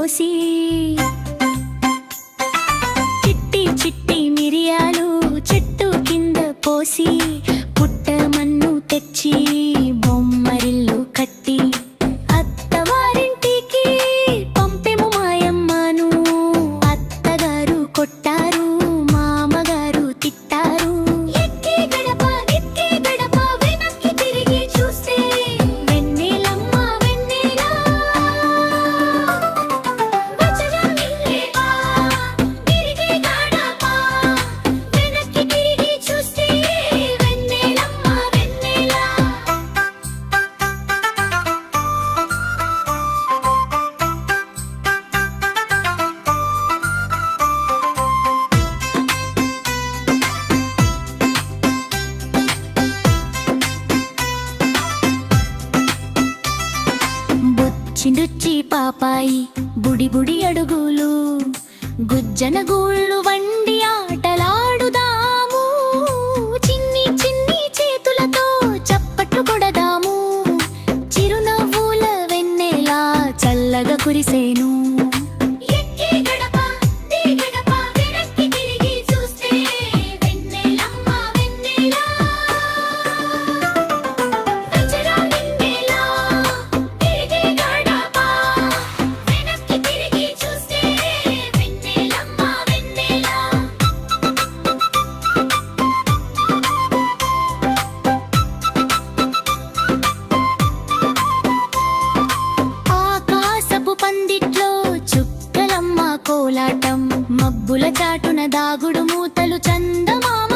పోసి చిట్టి చిట్టి మిరియాలు చెట్టు కింద పోసి పుట్టమన్ను తెచ్చి బొమ్మరిల్లు కట్టి అత్తవారింటికి పంపెము మాయమ్మను. అత్తగారు కొట్టారు, మామగారు తిట్టారు. ఎక్కి గడప వెనక్కి తిరిగి చూస్తే వెన్నెలమ్మ వెన్నెలా. వజ్రమిల్లేవా తిరిగి గడప వెనక్కి తిరిగి చూస్తే వెన్నెలమ్మ వెన్నెలా. బుచ్చిడుచ్చి పాపాయి బుడి బుడి అడుగులు గుజ్జన గూళ్ళు వండి ఆటలాడుదాము. చిన్ని చిన్ని చేతులతో చప్పట్లు కొడదాము. చిరునవ్వుల వెన్నెలా చల్లగా కురిసేను. ఎక్కి గడప వెనక్కి తిరిగి చూస్తే వెన్నెలమ్మ వెన్నెలా. వజ్రమిల్లేలా తిరిగి గడప వెనక్కి తిరిగి చూస్తే వెన్నెలమ్మ వెన్నెలా. ఆకాశపు పందిట్లో చుక్కలమ్మ కోలాటం, మబ్బుల చాటున దాగుడు మూతలు చందమామ